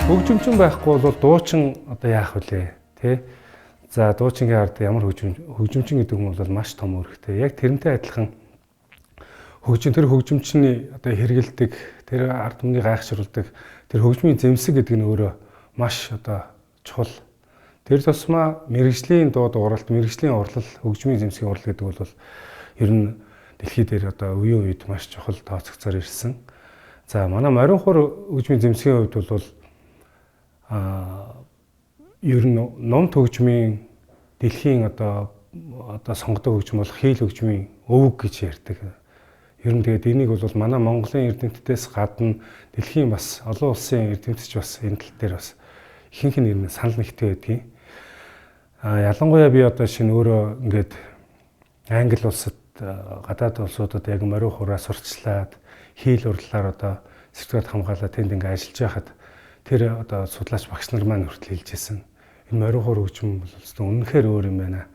Хөгжимчин байхгүй бол дуучин одоо яах вүлээ тий. За дуучингийн ард ямар хөгжимчин гэдэг юм бол маш том үүрэгтэй. Яг тэрнтэй адилхан тэр хөгжимчний одоо хэрэгэлдэг, тэр ард түмнийг гайхшруулдаг, тэр хөгжмийн зэмсэг гэдэг нь өөрөө маш одоо чухал. Тэр тусмаа мэрэгжлийн дуу дууралт, мэрэгжлийн урлал, хөгжмийн зэмсгийн урлал гэдэг бол ер нь дэлхий дээр одоо үеийн үед маш чухал тооцогцоор ирсэн. За манай морин хур хөгжмийн зэмсгийн хувьд бол ер нь ном хөгжмийн дэлхийн одоо сонгодог хөгжим бол хийл хөгжмийн өвөг гэж ярьдаг. Ер нь тэгээд энийг бол манай Монголын эрдэмтдээс гадна дэлхийн бас олон улсын эрдэмтдч бас энэ тал дээр бас ихэнх нь ер нь санал нэгтэй байдгийг. Ялангуяа би одоо шинэ өөрөө ингээд Англи улсад гадаад улсуудад яг морин хураа сурчлаад хийл урлалаар одоо сэртгээд хамгаалаад тэнд ингээд ажиллаж байхад тэр одоо судлаач багш нар маань хүртэл хэлжсэн. Энэ морин хур хөгжим бол үнэнхээр өөр юм байна.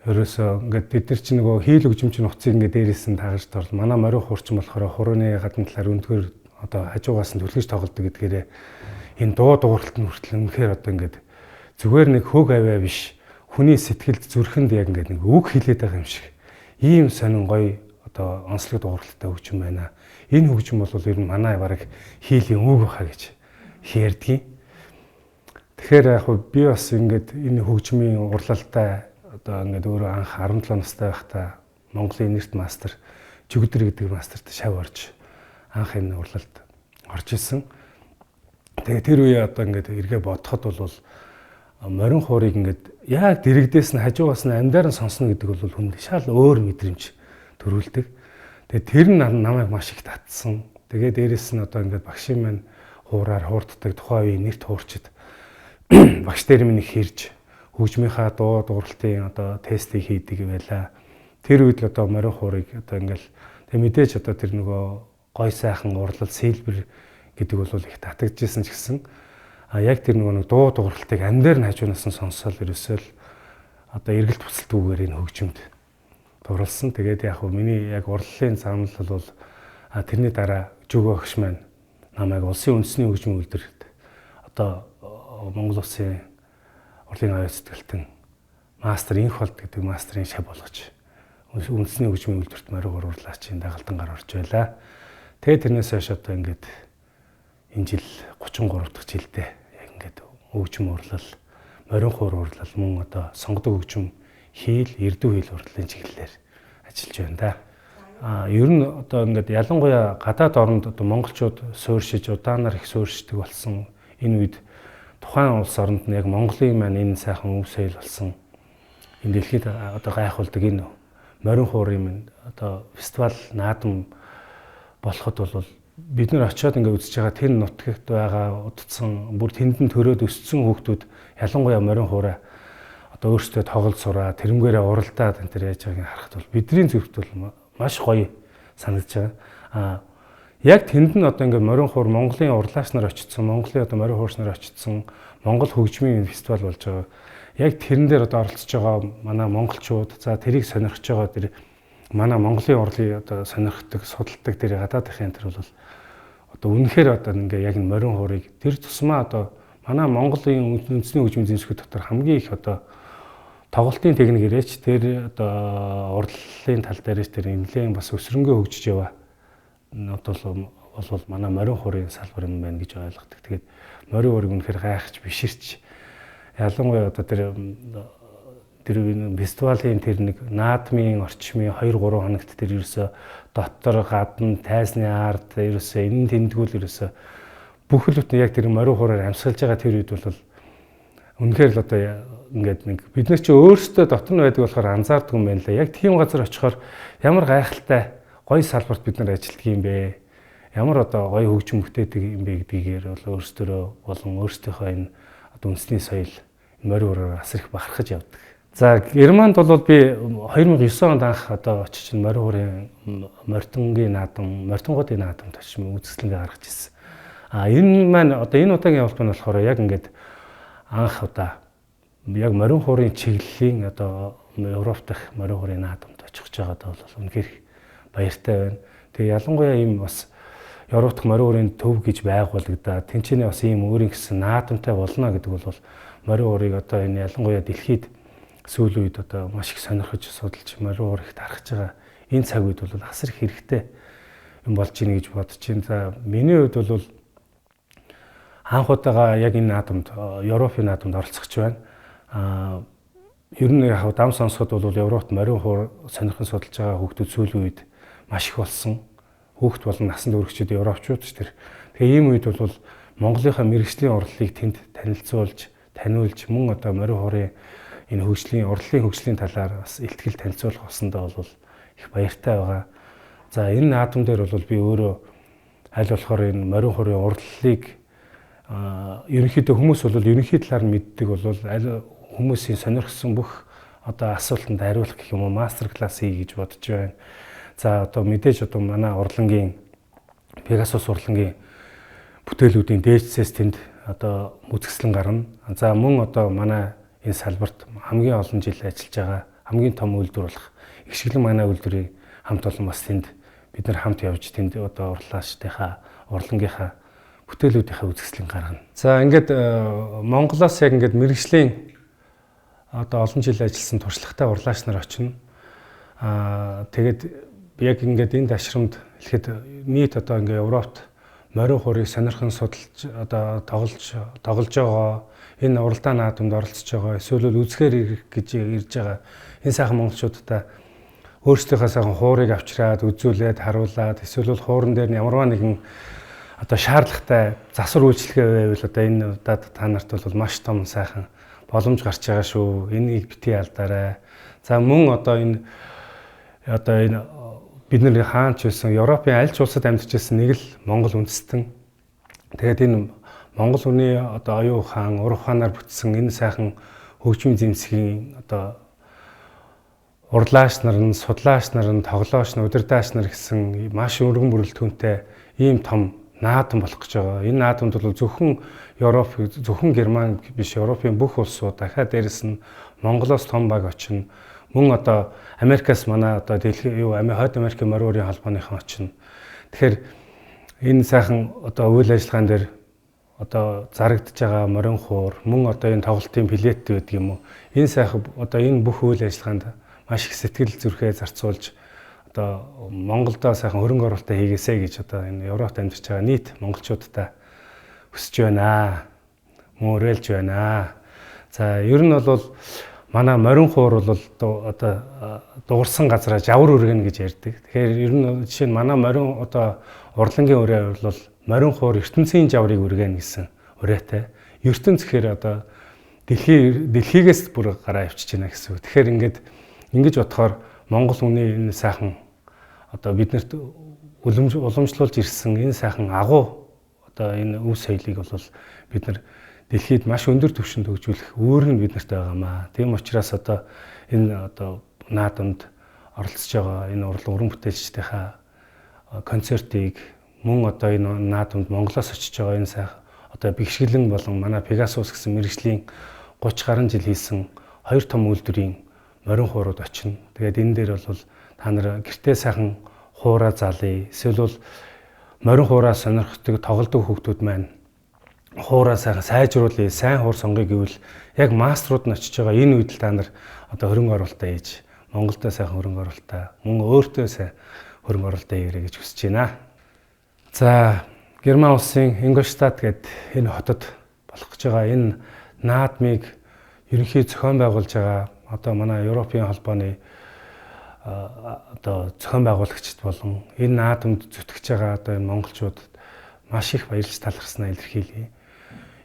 Ерөөсөө ингээд бид нар чинь нөгөө хийл хөгжимчийн утсыг ингээд дээрээс нь таагаж торлоо. Манай морин хурч болохоор хурууны гадна талаар өндгөр одоо хажуугаас нь түлхэж тоглодог гэдгээрээ энэ дуу дууралт нь хүртэл үнэнхээр одоо ингээд зүгээр нэг хөг аваа биш. Хүний сэтгэлд зүрхэнд яг ингээд нэг үг хэлээд байгаа юм шиг. Ийм сонин гоё одоо онцлог дууралттай хөгжим байна. Энэ хөгжим бол ер нь манай бараг хийлийн үг баха гэж ярьдгийг. Тэгэхээр яг би бас ингээд энэ хөгжмийн урлалтай одоо ингээд өөрөө анх 17 настай байхдаа Монголын нэрт мастер Жүгдэр гэдэг мастерт шав орж анх энэ урлалд орж исэн. Тэгээ тэр үе одоо ингээд эргээ бодоход бол морин хуурыг ингээд яг дэрэгдээс нь хажуугаас нь амдаар нь сонсно гэдэг бол хүнд шал өөр мэдрэмж төрүүлдэг. Тэгээ тэр нь намайг маш их татсан. Тэгээ дээрэс нь одоо ингээд багшийн маань хуураар хуурддаг тухайн үеийн нэрт хуурчид багш дээр минь их хэрж хөгжмийнхаа дуу дууралтын одоо тестийг хийдэг байлаа. Тэр үед л одоо морин хуурыг одоо ингээл тэг мэдээж одоо тэр нөгөө гой сайхан урлал сэлбэр гэдэг бол их татагдчихсэн ч гэсэн яг тэр нөгөө дуу дууралтыг амдаар нь хажуунаас нь сонсоод ерөөсөө л одоо эргэлт буцалтгүйгээр энэ хөгжимд дурлсан. Тэгээд яг хөө миний яг урлалын замнал бол тэрний дараа Жүгөө багш маань намайг улсын үндэсний хөгжмийн үйлдвэрт одоо Монгол улсын урлын аяа сэтгэлтэн мастер инхолд гэдэг мастерын шав болгож үндэсний хөгжмийн үйлдвэрт морин хур урлаачийн дагалдангаар орж байлаа. Тэгээд тэрнээс хойш одоо ингээд энэ жил 33 дахь жилдээ яг ингээд хөгжим урлал, морин хур урлал мөн одоо сонгодог хөгжим хийл, эрдүү хийл урлалын чиглэлээр ажиллаж байна да. Ер нь одоо ингээд ялангуяа гадаад оронд одоо монголчууд суурьшиж удаанаар их суурьшдаг болсон энэ үед тухайн улс оронд нь яг Монголын маань энэ сайхан өв соёл болсон энэ дэлхийд одоо гайхуулдаг энэ морин хуурын одоо фестивал наадам болоход бол бид нар очиод ингээд үзэж байгаа тэр нутагт байгаа удцсан бүр тэнд нь төрөөд өссөн хүүхдүүд ялангуяа морин хуураа одоо өөрсдөө тоглож сураа тэрнгээрээ уралдаад энэ төр яаж байгааг харахад бол бидний зүрхт бол маш гоё санагдаж байгаа. Яг тэнд нь одоо ингээд морин хур Монголын урлаач нар очсон, Монголын одоо морин хуурч нар очсон, Монгол хөгжмийн фестивал болж байгаа. Яг тэрэн дээр одоо оролцож байгаа манай монголчууд, за тэрийг сонирхож байгаа тэр манай Монголын урлыг одоо сонирхдаг, судалдаг тэр гадаадын тэр бол одоо үнэхээр одоо ингээд яг морин хуурыг тэр тусмаа одоо манай Монголын үндэсний хөгжмийн зэмсгүүд дотор хамгийн их одоо тоглолтын техник ирээч тэр одоо урлалын тал дээрээс тэр нэлээд бас өсрөнгөө хөгжиж яваа. Бол манай морин хуурын салбар юм байна гэж ойлгодог. Тэгээд морин хуурыг үнэхээр гайхаж биширч ялангуяа одоо тэр фестивалийн тэр нэг наадмын орчмын 2-3 хоногт тэр ерөөсө дотор гадна тайзны ард ерөөсө энэ тэмдгүүл ерөөсө бүх л бүтэн яг тэр морин хуураар амьсгалж байгаа тэр үед бол үнэхээр л одоо ингээд нэг бид нар чи өөрсдөө дотор нь байдаг болохоор анзаардаг юм байна лээ. Яг тийм газар очихоор ямар гайхалтай гоё салбарт бид нар ажилладаг юм бэ? Ямар одоо гоё хөгжим бүтээдэг юм бэ гэдгээр бол өөрсдөө болон өөрсдийнхөө энэ одоо үндэсний соёл морин хураар асар их бахархаж явдаг. За Германд бол би 2009 онд анх одоо очиж морин хурын мортонгийн наадам, мортонгуудын наадамд очиж үзэсгэлэнгээ гаргаж ирсэн. Энэ маань одоо энэ удаагийн явалт нь болохоор яг ингээд анх удаа яг морин хуурын чиглэлийн одоо Европ дахь морин хуурын наадамд очих гэж байгаад бол үнэхээр баяртай байна. Тэгээ ялангуяа ийм бас Европ дахь морин уурын төв гэж байгуулагдаад тэнцэнэ бас ийм өөрийн гэсэн наадамтай болно гэдэг бол морин уурыг одоо энэ ялангуяа дэлхийд сүүлийн үед одоо маш их сонирхож судалж морин уур их тархаж байгаа энэ цаг үед бол асар их хэрэгтэй юм болж ийн гэж бодож байна. За миний хувьд бол анх удаага яг энэ наадамд Европын наадамд оролцож байна. Ер нь яг дам сонсоход бол Европт морин хуур сонирхон судалж байгаа хүүхдүүд сүүлийн үед маш их болсон. Хүүхд болон насанд хүрэгчид европчууд ч тэр. Тэгээ ийм үед бол Монголынхаа мэргэжлийн урлалыг тэнд танилцуулж, таниулж мөн одоо морин хуурын энэ хөгжлийн, урлалын хөгжлийн талаар бас илтгэл танилцуулах болсондоо бол их баяртай байгаа. За энэ наадам дээр бол би өөрөө аль болохоор энэ морин хуурын урлалыг ерөнхийдөө хүмүүс бол ерөнхий талаар нь мэддэг бол аль хүмүүсийн сонирхсан бүх одоо асуултанд хариулах гэх юм уу мастер класс хий гэж бодож байна. За одоо мэдээж одоо манай урлагийн Pegasus урлагийн бүтээлүүдийн дээжсээс тэнд одоо үзэсгэлэн гарна. За мөн одоо манай энэ салбарт хамгийн олон жил ажиллаж байгаа хамгийн том үйлдвэр болох Игшгэлэн манай үйлдвэрийн хамт олон бас тэнд бид нар хамт явж тэнд одоо урлагийнхаа бүтээлүүдийнхаа үзэсгэлэн гаргана. За ингээд Монголоос яг ингээд мэргэжлийн одоо олон жил ажилласан туршлагатай урлагч нар очино. Тэгээд яг ингээд энэ дашрамд хэлэхэд нийт одоо ингээд Европт морин хуурыг сонирхон судалж одоо тоглож байгаа энэ уралдаан наадамд оролцож байгаа эсвэл үзэхээр ирэх гэж ирж байгаа энэ сайхан монголчуудаа өөрсдийнхөө сайхан хуурыг авчираад үзүүлээд харуулад эсвэл хууран дээр ямарваа нэгэн одоо шаардлагатай засвар үйлчлэгээ байвал одоо энэ удаад та нарт бол маш том сайхан боломж гарч байгаа шүү. Энийг битгий алдаарай. За мөн одоо энэ бид нар хаанч байсан Европын аль ч улсад амьдарч байсан нэг л Монгол үндэстэн. Тэгээд энэ Монгол хүний одоо оюун ухаан, ур ухаанаар бүтсэн энэ сайхан хөгжмийн зэмсгийн одоо урлагч нар нь, судлаач нар нь, тоглооч нар, удирдаач нар гэсэн маш өргөн бүрэлдэхүүнтэй ийм том наадам болох гэж байгаа. Энэ наадамд бол зөвхөн Европ, зөвхөн Герман биш Европын бүх улсууд дахиад дээрэс нь Монголоос том баг очино. Мөн одоо Америкаас манай одоо Хойд Америкийн морин уурын холбооныхан очино. Тэгэхээр энэ сайхан одоо үйл ажиллагаан дээр одоо зарагдж байгаа морин хуур, мөн одоо энэ тоглолтын билет гэдэг юм уу. Энэ сайхан одоо энэ бүх үйл ажиллагаанд маш их сэтгэл зүрхээ зарцуулж одоо Монголдо сайхан хөрөнгө оруулалт хийгээсэй гэж одоо энэ Европт амьдарч байгаа нийт монголчуудтай хүсэж байна. Мөн уриалж байна. За ер нь бол манай морин хуур бол одоо дуурсан газараа жавар үргэн гэж ярьдаг. Тэгэхээр ер нь жишээ нь манай морин одоо урлагийн ураа бол морин хуур ертөнцийн жаврыг үргэн гэсэн ураатай. ертөнц гэхээр одоо дэлхийгээс бүр гараа авчиж байна гэсэн үг. Тэгэхээр ингэж бодохоор Монгол хүний энэ сайхан одоо биднэрт уламжлуулж ирсэн энэ сайхан агуу одоо энэ өв соёлыг бол бид нар дэлхийд маш өндөр түвшинд хөгжүүлэх өөр нь биднэрт байгаамаа. Тийм учраас одоо энэ одоо наадамд оролцож байгаа энэ уран бүтээлчдийнхаа концертыг мөн одоо энэ наадамд Монголоос очиж байгаа энэ сайхан одоо Игшгэлэн болон манай Pegasus гэсэн мэргэжлийн 30 гаруй жил хийсэн хоёр том үйлдвэрийн морин хуурууд очино. Тэгээд энэ дээр бол та нар гэртээ сайхан хуураа залъя. Эсвэл бол морин хураа сонирхдаг тоглодог хүүхдүүд маань хуураа сайхан сайжруулъя, сайн хуур сонгоё гэвэл яг мастерууд нь очиж байгаа энэ үед л та нар одоо хөрөнгө оруулалтаа хийж Монголдо сайхан хөрөнгө оруулалтаа мөн өөртөө сайн хөрөнгө оруулалтаа хийгэрэй гэж хүсэж байна. За Герман улсын Ingolstadt гэдэг энэ хотод болох гэж байгаа энэ наадмыг ерөнхий зохион байгуулж байгаа одоо манай Европын холбооны одоо зохион байгуулагчид болон энэ наадамд зүтгэж байгаа одоо энэ монголчуудад маш их баярлж талархснаа илэрхийлье.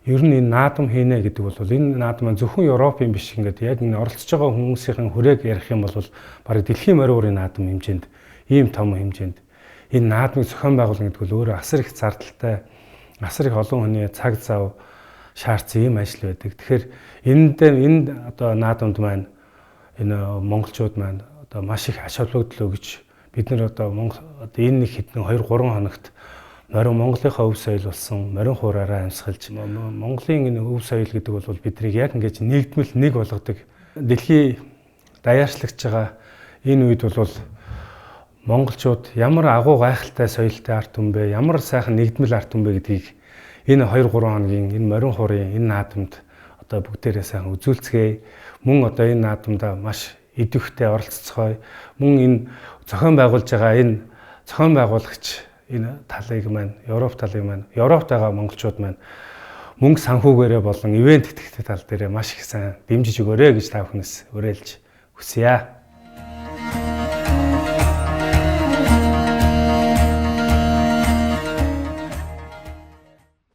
Ер нь энэ наадам хийнэ гэдэг бол энэ наадам зөвхөн Европын биш ингээд яг энэ оролцож байгаа хүмүүсийн хүрээг ярих юм бол бараг дэлхийн морин уурын наадам хэмжээнд ийм том хэмжээнд энэ наадмыг зохион байгуулна гэдэг бол өөрөө асар их зардалтай, асар их олон хүний цаг зав шаардсан ийм ажил байдаг. Тэгэхээр энэ одоо наадамд маань энэ монголчууд маань одоо маш их ач холбогдол өгж бид нар одоо энэ нэг хэдэн 2-3 хоногт Монголынхаа өв соёл болсон морин хуураараа амьсгалж Монголын энэ өв соёл гэдэг бол биднийг яг ингэж нэгдмэл нэг болгодог. Дэлхий даяарчлагдж байгаа энэ үед бол монголчууд ямар агуу гайхалтай соёлтой ард түмэн бэ, ямар сайхан нэгдмэл ард түмэн бэ гэдгийг энэ 2-3 хоногийн энэ морин хуурын энэ наадамд одоо бүгдээрээ сайхан үзүүлцгээе. Мөн одоо энэ наадамда маш идэвхтэй оролцоцгоё. Мөн энэ зохион байгуулж байгаа энэ зохион байгуулагч энэ талыг маань, Европ талыг маань, Европт байгаа монголчууд маань мөнгө санхүүгээрээ болон ивент тэтгэгчдийн тал дээр маш их сайн дэмжиж өгөөрэй гэж та бүхнээс уриалж хүсье.